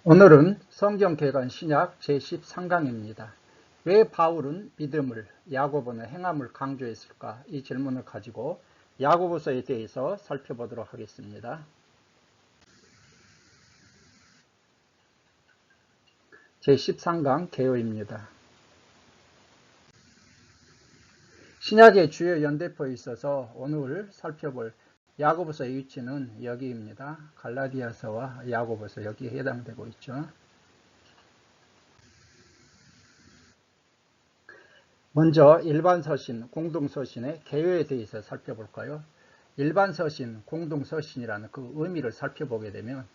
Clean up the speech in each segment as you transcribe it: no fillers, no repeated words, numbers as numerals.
오늘은 성경개관 신약 제13강입니다. 왜 바울은 믿음을, 야고보는 행함을 강조했을까? 이 질문을 가지고 야고보서에 대해서 살펴보도록 하겠습니다. 제13강 개요입니다. 신약의 주요 연대포에 있어서 오늘 살펴볼 야고보서의 위치는 여기입니다. 갈라디아서와 야고보서 여기에 해당되고 있죠. 먼저 일반 서신, 공동 서신의 개요에 대해서 살펴볼까요? 일반 서신, 공동 서신이라는 그 의미를 살펴보게 되면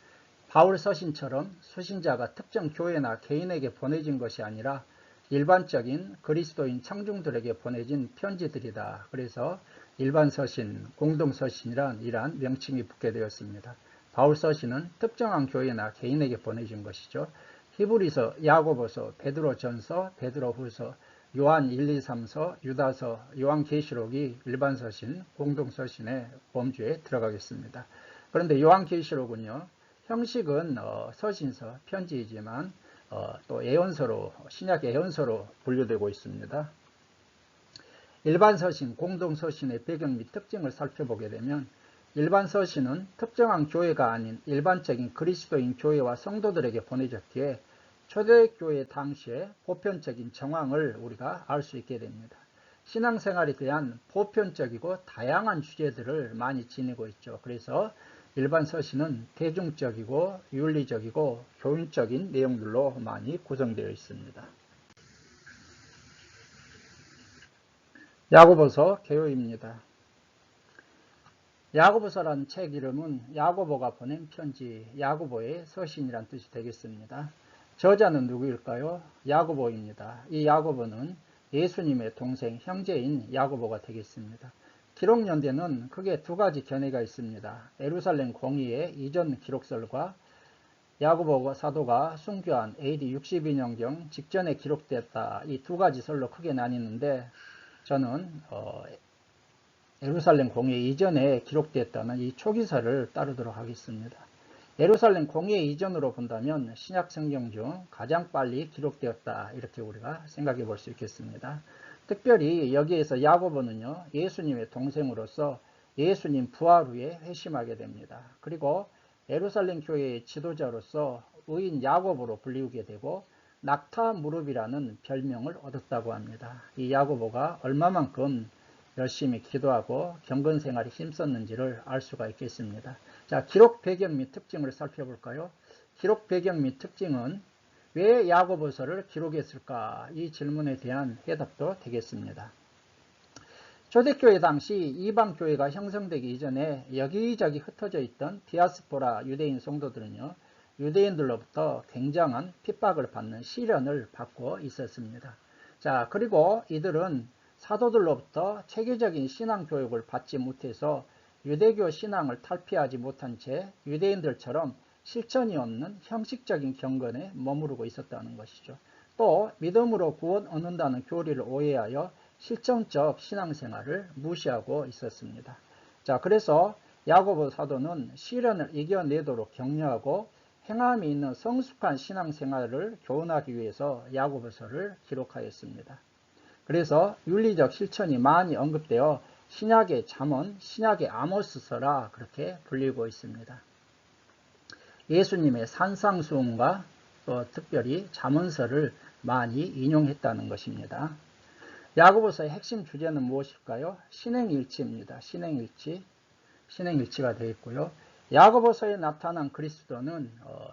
바울 서신처럼 서신자가 특정 교회나 개인에게 보내진 것이 아니라 일반적인 그리스도인 청중들에게 보내진 편지들이다. 그래서 일반 서신, 공동 서신이란 이러한 명칭이 붙게 되었습니다. 바울 서신은 특정한 교회나 개인에게 보내진 것이죠. 히브리서, 야고보서, 베드로전서, 베드로후서, 요한 1, 2, 3서, 유다서, 요한계시록이 일반 서신, 공동 서신의 범주에 들어가겠습니다. 그런데 요한계시록은요, 형식은 서신서, 편지이지만 또 예언서로, 신약 예언서로 분류되고 있습니다. 일반 서신, 공동 서신의 배경 및 특징을 살펴보게 되면 일반 서신은 특정한 교회가 아닌 일반적인 그리스도인 교회와 성도들에게 보내졌기에 초대교회 당시에 보편적인 정황을 우리가 알 수 있게 됩니다. 신앙생활에 대한 보편적이고 다양한 주제들을 많이 지니고 있죠. 그래서 일반 서신은 대중적이고 윤리적이고 교훈적인 내용들로 많이 구성되어 있습니다. 야고보서 개요입니다. 야고보서란 책 이름은 야고보가 보낸 편지, 야고보의 서신이란 뜻이 되겠습니다. 저자는 누구일까요? 야고보입니다. 이 야고보는 예수님의 동생, 형제인 야고보가 되겠습니다. 기록 연대는 크게 두 가지 견해가 있습니다. 예루살렘 공의의 이전 기록설과 야고보 사도가 순교한 AD 62년경 직전에 기록됐다. 이 두 가지 설로 크게 나뉘는데 저는 예루살렘 공의 이전에 기록됐다는 이 초기설을 따르도록 하겠습니다. 예루살렘 공의 이전으로 본다면 신약 성경 중 가장 빨리 기록되었다. 이렇게 우리가 생각해 볼 수 있겠습니다. 특별히 여기에서 야고보는요, 예수님의 동생으로서 예수님 부활 후에 회심하게 됩니다. 그리고 예루살렘 교회의 지도자로서 의인 야고보로 불리우게 되고 낙타 무릎이라는 별명을 얻었다고 합니다. 이 야고보가 얼마만큼 열심히 기도하고 경건 생활에 힘썼는지를 알 수가 있겠습니다. 자, 기록 배경 및 특징을 살펴볼까요? 기록 배경 및 특징은 왜 야고보서를 기록했을까? 이 질문에 대한 해답도 되겠습니다. 초대교회 당시 이방교회가 형성되기 이전에 여기저기 흩어져 있던 디아스포라 유대인 성도들은요, 유대인들로부터 굉장한 핍박을 받는 시련을 받고 있었습니다. 자, 그리고 이들은 사도들로부터 체계적인 신앙 교육을 받지 못해서 유대교 신앙을 탈피하지 못한 채 유대인들처럼 실천이 없는 형식적인 경건에 머무르고 있었다는 것이죠. 또 믿음으로 구원 얻는다는 교리를 오해하여 실천적 신앙생활을 무시하고 있었습니다. 자, 그래서 야고보 사도는 시련을 이겨내도록 격려하고 행함이 있는 성숙한 신앙생활을 교훈하기 위해서 야고보서를 기록하였습니다. 그래서 윤리적 실천이 많이 언급되어 신약의 잠언, 신약의 아모스서라 그렇게 불리고 있습니다. 예수님의 산상수훈과 또 특별히 잠언서를 많이 인용했다는 것입니다. 야고보서의 핵심 주제는 무엇일까요? 신행일치입니다. 신행일치가 되어 있고요. 야고보서에 나타난 그리스도는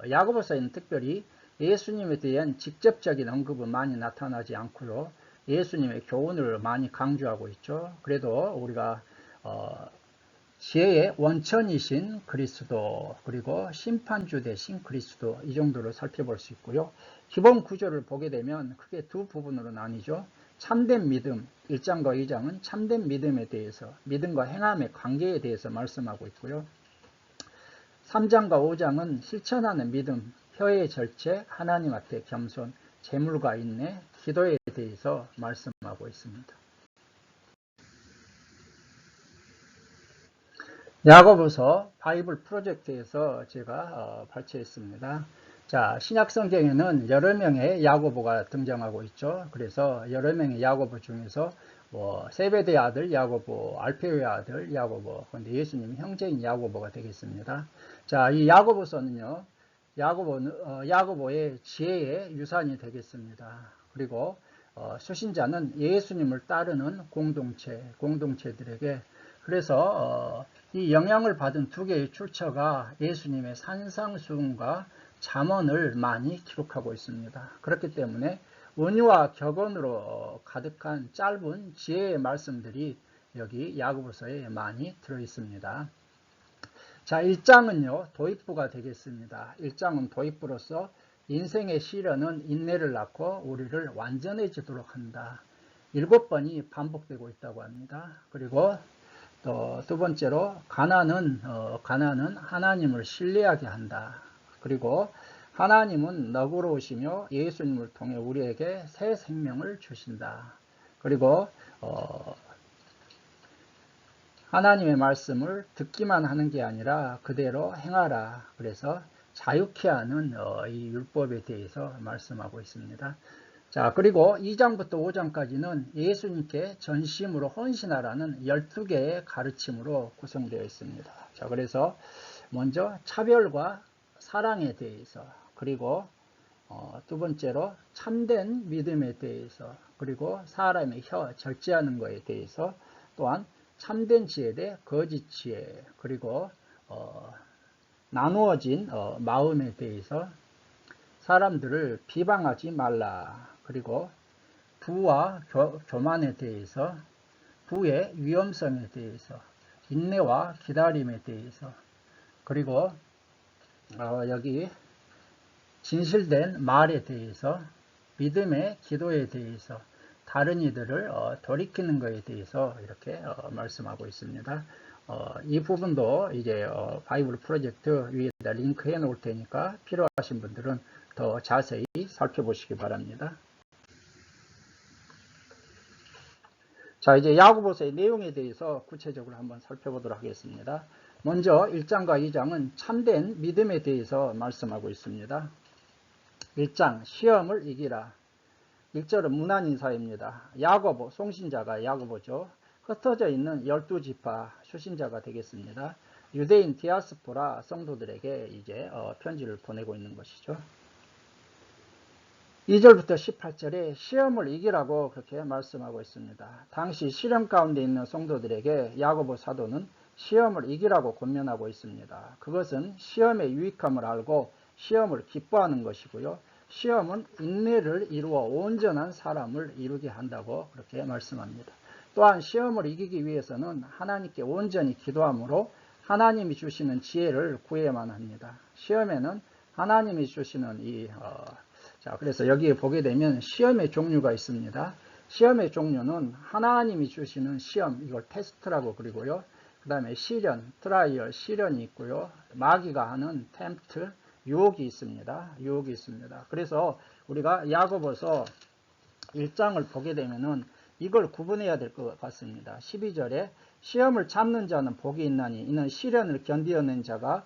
야고보서에는 특별히 예수님에 대한 직접적인 언급은 많이 나타나지 않고요. 예수님의 교훈을 많이 강조하고 있죠. 그래도 우리가 지혜의 원천이신 그리스도, 그리고 심판주 대신 그리스도, 이 정도로 살펴볼 수 있고요. 기본 구조를 보게 되면 크게 두 부분으로 나뉘죠. 참된 믿음, 1장과 2장은 참된 믿음에 대해서, 믿음과 행함의 관계에 대해서 말씀하고 있고요. 3장과 5장은 실천하는 믿음, 혀의 절제, 하나님 앞에 겸손, 재물과 인내, 기도에 대해서 말씀하고 있습니다. 야고보서 바이블 프로젝트에서 제가 발췌했습니다. 자, 신약 성경에는 여러 명의 야고보가 등장하고 있죠. 그래서 여러 명의 야고보 중에서 뭐 세베대의 아들 야고보, 알페오의 아들 야고보, 근데 예수님 형제인 야고보가 되겠습니다. 자, 이 야고보서는요, 야고보의 지혜의 유산이 되겠습니다. 그리고 수신자는 예수님을 따르는 공동체들에게, 그래서 이 영향을 받은 두 개의 출처가 예수님의 산상수훈과 잠언을 많이 기록하고 있습니다. 그렇기 때문에 은유와 격언으로 가득한 짧은 지혜의 말씀들이 여기 야고보서에 많이 들어 있습니다. 자, 1장은요, 도입부가 되겠습니다. 1장은 도입부로서 인생의 시련은 인내를 낳고 우리를 완전해지도록 한다. 7번이 반복되고 있다고 합니다. 그리고 또 두 번째로 가난은 하나님을 신뢰하게 한다. 그리고 하나님은 너그러우시며 예수님을 통해 우리에게 새 생명을 주신다. 그리고 하나님의 말씀을 듣기만 하는 게 아니라 그대로 행하라. 그래서 자유케 하는 이 율법에 대해서 말씀하고 있습니다. 자, 그리고 2장부터 5장까지는 예수님께 전심으로 헌신하라는 12개의 가르침으로 구성되어 있습니다. 자, 그래서 먼저 차별과 사랑에 대해서, 그리고 두 번째로 참된 믿음에 대해서, 그리고 사람의 혀 절제하는 것에 대해서, 또한 참된 지혜 대 거짓 지혜, 그리고 나누어진 마음에 대해서, 사람들을 비방하지 말라, 그리고 부와 교만에 대해서, 부의 위험성에 대해서, 인내와 기다림에 대해서, 그리고 여기 진실된 말에 대해서, 믿음의 기도에 대해서, 다른 이들을 돌이키는 것에 대해서 이렇게 말씀하고 있습니다. 이 부분도 이제 바이블 프로젝트 위에다 링크 해 놓을 테니까 필요하신 분들은 더 자세히 살펴보시기 바랍니다. 자, 이제 야고보서의 내용에 대해서 구체적으로 한번 살펴보도록 하겠습니다. 먼저 1장과 2장은 참된 믿음에 대해서 말씀하고 있습니다. 1장 시험을 이기라. 1절은 문안인사입니다. 야고보, 송신자가 야고보죠. 흩어져 있는 12지파 수신자가 되겠습니다. 유대인 디아스포라 성도들에게 이제 편지를 보내고 있는 것이죠. 2절부터 18절에 시험을 이기라고 그렇게 말씀하고 있습니다. 당시 시련 가운데 있는 성도들에게 야고보 사도는 시험을 이기라고 권면하고 있습니다. 그것은 시험의 유익함을 알고 시험을 기뻐하는 것이고요. 시험은 인내를 이루어 온전한 사람을 이루게 한다고 그렇게 말씀합니다. 또한 시험을 이기기 위해서는 하나님께 온전히 기도함으로 하나님이 주시는 지혜를 구해야만 합니다. 시험에는 하나님이 주시는 자, 그래서 여기에 보게 되면 시험의 종류가 있습니다. 시험의 종류는 하나님이 주시는 시험, 이걸 테스트라고 그러고요. 그 다음에 시련, 트라이얼, 시련이 있고요. 마귀가 하는 템프트, 유혹이 있습니다. 유혹이 있습니다. 그래서 우리가 야고보서 1장을 보게 되면은 이걸 구분해야 될 것 같습니다. 12절에 시험을 참는 자는 복이 있나니 이는 시련을 견디어낸 자가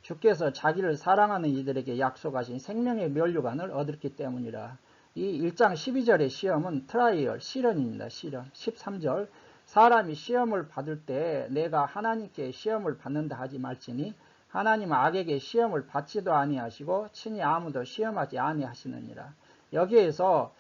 주께서 자기를 사랑하는 이들에게 약속하신 생명의 면류관을 얻었기 때문이라. 이 1장 12절의 시험은 트라이얼, 시련입니다. 시련. 13절 사람이 시험을 받을 때 내가 하나님께 시험을 받는다 하지 말지니 하나님은 악에게 시험을 받지도 아니하시고 친히 아무도 시험하지 아니하시느니라. 여기에서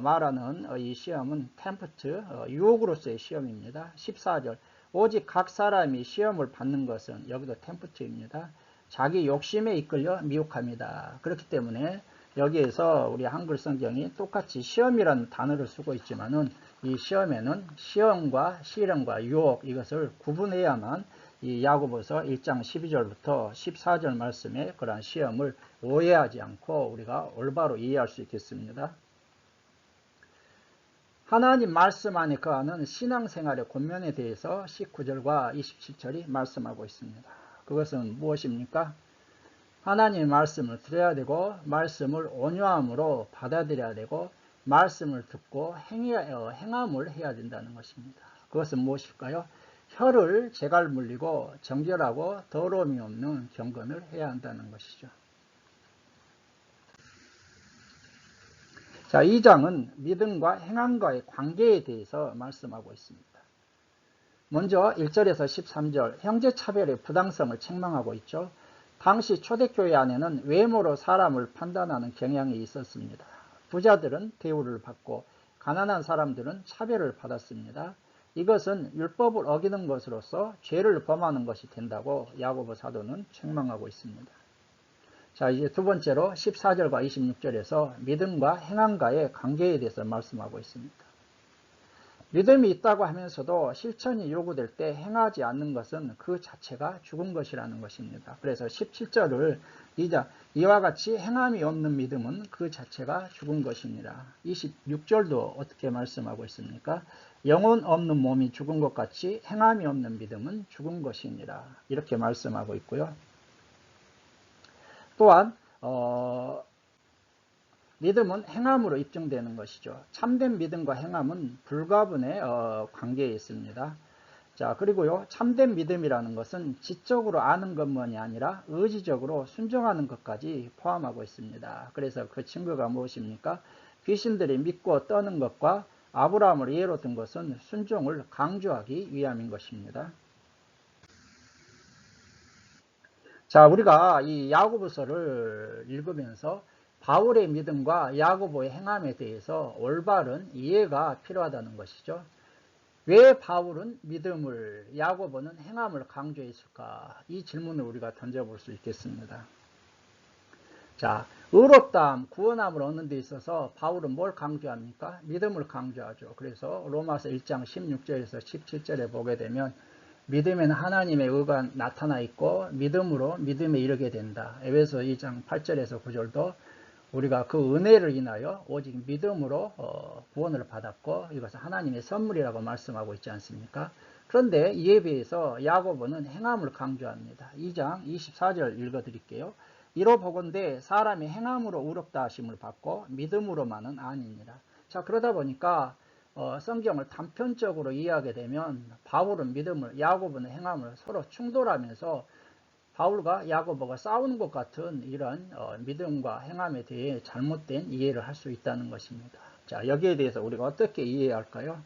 말하는 이 시험은 템프트, 유혹으로서의 시험입니다. 14절 오직 각 사람이 시험을 받는 것은 여기도 템프트입니다. 자기 욕심에 이끌려 미혹합니다. 그렇기 때문에 여기에서 우리 한글 성경이 똑같이 시험이라는 단어를 쓰고 있지만은 이 시험에는 시험과 시련과 유혹 이것을 구분해야만 이 야고보서 1장 12절부터 14절 말씀에 그러한 시험을 오해하지 않고 우리가 올바로 이해할 수 있겠습니다. 하나님 말씀 안에 거하는 신앙생활의 권면에 대해서 19절과 27절이 말씀하고 있습니다. 그것은 무엇입니까? 하나님의 말씀을 들어야 되고 말씀을 온유함으로 받아들여야 되고 말씀을 듣고 행함을 해야 된다는 것입니다. 그것은 무엇일까요? 혀를 제갈 물리고 정결하고 더러움이 없는 경건을 해야 한다는 것이죠. 자, 2장은 믿음과 행함과의 관계에 대해서 말씀하고 있습니다. 먼저 1절에서 13절 형제차별의 부당성을 책망하고 있죠. 당시 초대교회 안에는 외모로 사람을 판단하는 경향이 있었습니다. 부자들은 대우를 받고 가난한 사람들은 차별을 받았습니다. 이것은 율법을 어기는 것으로서 죄를 범하는 것이 된다고 야고보 사도는 책망하고 있습니다. 자, 이제 두 번째로 14절과 26절에서 믿음과 행함과의 관계에 대해서 말씀하고 있습니다. 믿음이 있다고 하면서도 실천이 요구될 때 행하지 않는 것은 그 자체가 죽은 것이라는 것입니다. 그래서 17절을 이와 같이 행함이 없는 믿음은 그 자체가 죽은 것입니다. 26절도 어떻게 말씀하고 있습니까? 영혼 없는 몸이 죽은 것 같이 행함이 없는 믿음은 죽은 것이니라. 이렇게 말씀하고 있고요. 또한 믿음은 행함으로 입증되는 것이죠. 참된 믿음과 행함은 불가분의 관계에 있습니다. 자, 그리고요, 참된 믿음이라는 것은 지적으로 아는 것만이 아니라 의지적으로 순종하는 것까지 포함하고 있습니다. 그래서 그 증거가 무엇입니까? 귀신들이 믿고 떠는 것과 아브라함을 예로 든 것은 순종을 강조하기 위함인 것입니다. 자, 우리가 이 야고보서를 읽으면서 바울의 믿음과 야고보의 행함에 대해서 올바른 이해가 필요하다는 것이죠. 왜 바울은 믿음을, 야고보는 행함을 강조했을까? 이 질문을 우리가 던져볼 수 있겠습니다. 자, 의롭다함, 구원함을 얻는 데 있어서 바울은 뭘 강조합니까? 믿음을 강조하죠. 그래서 로마서 1장 16절에서 17절에 보게 되면 믿음에는 하나님의 의가 나타나 있고 믿음으로 믿음에 이르게 된다. 에베소 2장 8절에서 9절도 우리가 그 은혜를 인하여 오직 믿음으로 구원을 받았고 이것은 하나님의 선물이라고 말씀하고 있지 않습니까? 그런데 이에 비해서 야고보는 행함을 강조합니다. 2장 24절 읽어드릴게요. 이로 보건대 사람이 행함으로 의롭다 하심을 받고 믿음으로만은 아니니라. 자, 그러다 보니까 성경을 단편적으로 이해하게 되면 바울은 믿음을, 야고보는 행함을 서로 충돌하면서 바울과 야고보가 싸우는 것 같은 이런 믿음과 행함에 대해 잘못된 이해를 할 수 있다는 것입니다. 자, 여기에 대해서 우리가 어떻게 이해해야 할까요?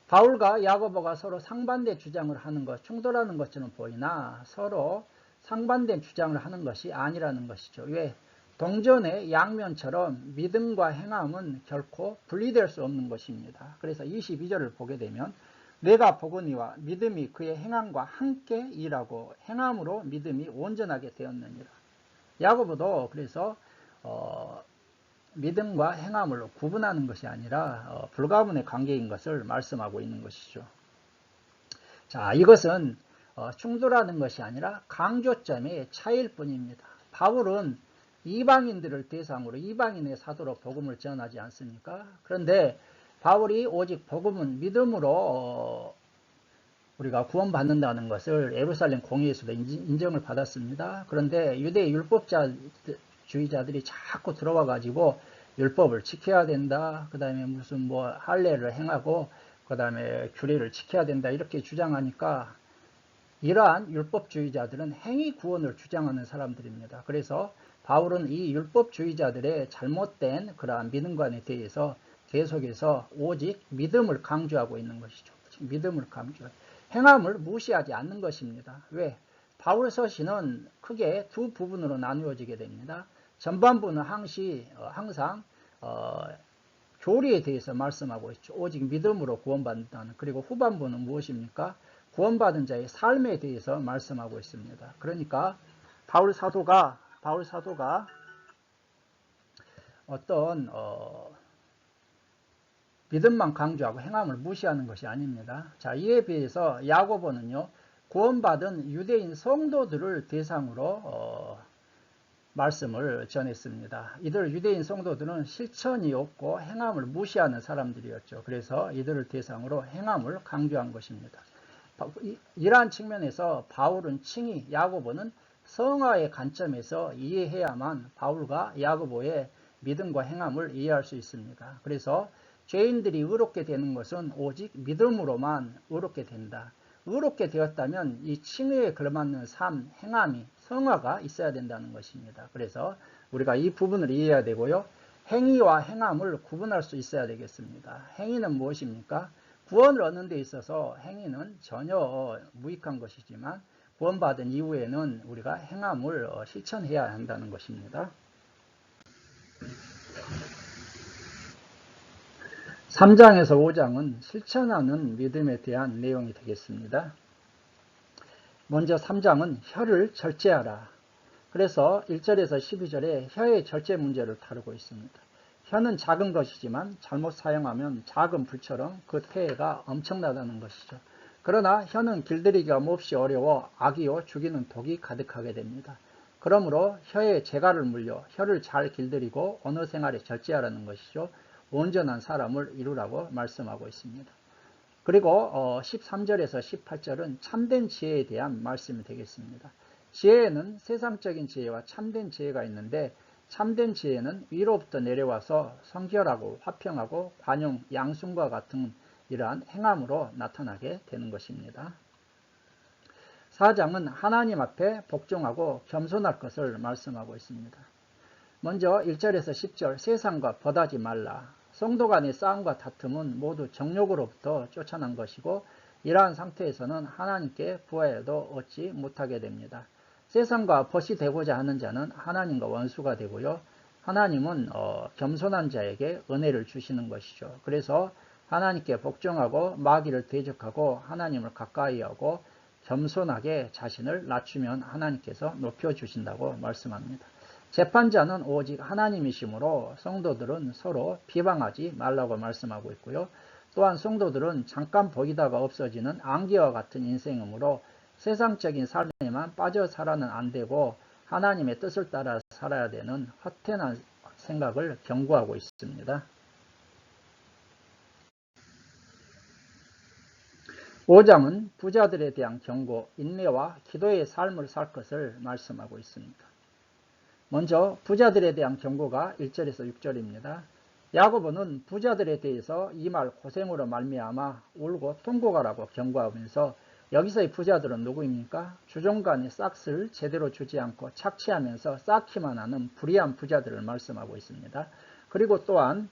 바울과 야고보가 서로 상반된 주장을 하는 것, 충돌하는 것처럼 보이나 서로 상반된 주장을 하는 것이 아니라는 것이죠. 왜? 동전의 양면처럼 믿음과 행함은 결코 분리될 수 없는 것입니다. 그래서 22절을 보게 되면 내가 보거니와 믿음이 그의 행함과 함께 일하고 행함으로 믿음이 온전하게 되었느니라. 야고보도 그래서 믿음과 행함을 구분하는 것이 아니라 불가분의 관계인 것을 말씀하고 있는 것이죠. 자, 이것은 충돌하는 것이 아니라 강조점의 차이일 뿐입니다. 바울은 이방인들을 대상으로 이방인의 사도로 복음을 전하지 않습니까? 그런데 바울이 오직 복음은 믿음으로 우리가 구원받는다는 것을 예루살렘 공회에서도 인정을 받았습니다. 그런데 유대 율법주의자들이 자꾸 들어와 가지고 율법을 지켜야 된다. 그 다음에 무슨 뭐 할례를 행하고 그 다음에 규례를 지켜야 된다. 이렇게 주장하니까 이러한 율법주의자들은 행위 구원을 주장하는 사람들입니다. 그래서 바울은 이 율법주의자들의 잘못된 그러한 믿음관에 대해서 계속해서 오직 믿음을 강조하고 있는 것이죠. 믿음을 강조해요. 행함을 무시하지 않는 것입니다. 왜? 바울 서신은 크게 두 부분으로 나누어지게 됩니다. 전반부는 항상 교리에 대해서 말씀하고 있죠. 오직 믿음으로 구원받는다는. 그리고 후반부는 무엇입니까? 구원받은 자의 삶에 대해서 말씀하고 있습니다. 그러니까 바울 사도가 어떤 믿음만 강조하고 행함을 무시하는 것이 아닙니다. 자, 이에 비해서 야고보는요, 구원받은 유대인 성도들을 대상으로 말씀을 전했습니다. 이들 유대인 성도들은 실천이 없고 행함을 무시하는 사람들이었죠. 그래서 이들을 대상으로 행함을 강조한 것입니다. 이러한 측면에서 바울은 칭히 야고보는 성화의 관점에서 이해해야만 바울과 야고보의 믿음과 행함을 이해할 수 있습니다. 그래서 죄인들이 의롭게 되는 것은 오직 믿음으로만 의롭게 된다. 의롭게 되었다면 이 칭의에 걸맞는 삶, 행함이 성화가 있어야 된다는 것입니다. 그래서 우리가 이 부분을 이해해야 되고요. 행위와 행함을 구분할 수 있어야 되겠습니다. 행위는 무엇입니까? 구원을 얻는 데 있어서 행위는 전혀 무익한 것이지만 구원받은 이후에는 우리가 행함을 실천해야 한다는 것입니다. 3장에서 5장은 실천하는 믿음에 대한 내용이 되겠습니다. 먼저 3장은 혀를 절제하라. 그래서 1절에서 12절에 혀의 절제 문제를 다루고 있습니다. 혀는 작은 것이지만 잘못 사용하면 작은 불처럼 그 폐해가 엄청나다는 것이죠. 그러나 혀는 길들이기가 몹시 어려워 악이요 죽이는 독이 가득하게 됩니다. 그러므로 혀에 재갈을 물려 혀를 잘 길들이고 언어 생활에 절제하라는 것이죠. 온전한 사람을 이루라고 말씀하고 있습니다. 그리고 13절에서 18절은 참된 지혜에 대한 말씀이 되겠습니다. 지혜에는 세상적인 지혜와 참된 지혜가 있는데 참된 지혜는 위로부터 내려와서 성결하고 화평하고 관용, 양순과 같은 이러한 행함으로 나타나게 되는 것입니다. 4장은 하나님 앞에 복종하고 겸손할 것을 말씀하고 있습니다. 먼저 1절에서 10절 세상과 벌하지 말라. 성도 간의 싸움과 다툼은 모두 정욕으로부터 쫓아난 것이고 이러한 상태에서는 하나님께 구하여도 얻지 못하게 됩니다. 세상과 벗이 되고자 하는 자는 하나님과 원수가 되고요. 하나님은 겸손한 자에게 은혜를 주시는 것이죠. 그래서 하나님께 복종하고 마귀를 대적하고 하나님을 가까이 하고 겸손하게 자신을 낮추면 하나님께서 높여주신다고 말씀합니다. 재판자는 오직 하나님이시므로 성도들은 서로 비방하지 말라고 말씀하고 있고요. 또한 성도들은 잠깐 보이다가 없어지는 안개와 같은 인생이므로 세상적인 삶에만 빠져 살아는 안 되고 하나님의 뜻을 따라 살아야 되는 허탄한 생각을 경고하고 있습니다. 5장은 부자들에 대한 경고, 인내와 기도의 삶을 살 것을 말씀하고 있습니다. 먼저 부자들에 대한 경고가 1절에서 6절입니다. 야고보는 부자들에 대해서 이 말 고생으로 말미암아 울고 통곡하라고 경고하면서 여기서의 부자들은 누구입니까? 주종간의 싹스를 제대로 주지 않고 착취하면서 쌓기만 하는 불의한 부자들을 말씀하고 있습니다. 그리고 또한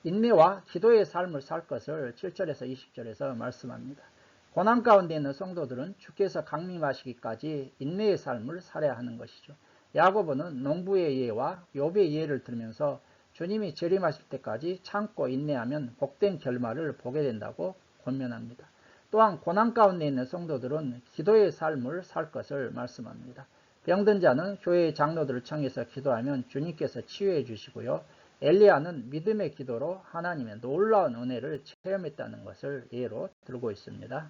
인내와 기도의 삶을 살 것을 7절에서 20절에서 말씀합니다. 고난 가운데 있는 성도들은 주께서 강림하시기까지 인내의 삶을 살아야 하는 것이죠. 야고보는 농부의 예와 욥의 예를 들으면서 주님이 재림하실 때까지 참고 인내하면 복된 결말을 보게 된다고 권면합니다. 또한 고난 가운데 있는 성도들은 기도의 삶을 살 것을 말씀합니다. 병든 자는 교회의 장로들을 청해서 기도하면 주님께서 치유해 주시고요. 엘리야는 믿음의 기도로 하나님의 놀라운 은혜를 체험했다는 것을 예로 들고 있습니다.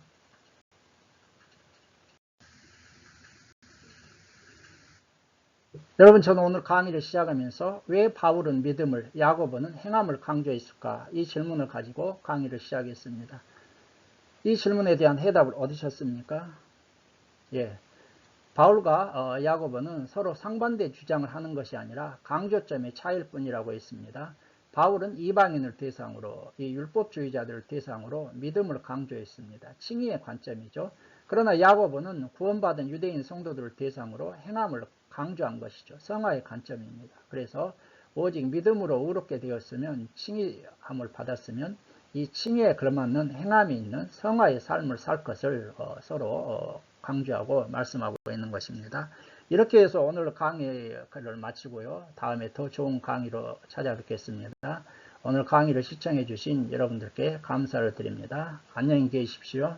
여러분, 저는 오늘 강의를 시작하면서 왜 바울은 믿음을, 야고보는 행함을 강조했을까? 이 질문을 가지고 강의를 시작했습니다. 이 질문에 대한 해답을 얻으셨습니까? 예. 바울과 야고보는 서로 상반된 주장을 하는 것이 아니라 강조점의 차이일 뿐이라고 했습니다. 바울은 이방인을 대상으로, 이 율법주의자들을 대상으로 믿음을 강조했습니다. 칭의의 관점이죠. 그러나 야고보는 구원받은 유대인 성도들을 대상으로 행함을 강조한 것이죠. 성화의 관점입니다. 그래서 오직 믿음으로 의롭게 되었으면, 칭의함을 받았으면 이 칭의에 걸맞는 행함이 있는 성화의 삶을 살 것을 서로 강조하고 말씀하고 있는 것입니다. 이렇게 해서 오늘 강의를 마치고요. 다음에 더 좋은 강의로 찾아뵙겠습니다. 오늘 강의를 시청해 주신 여러분들께 감사를 드립니다. 안녕히 계십시오.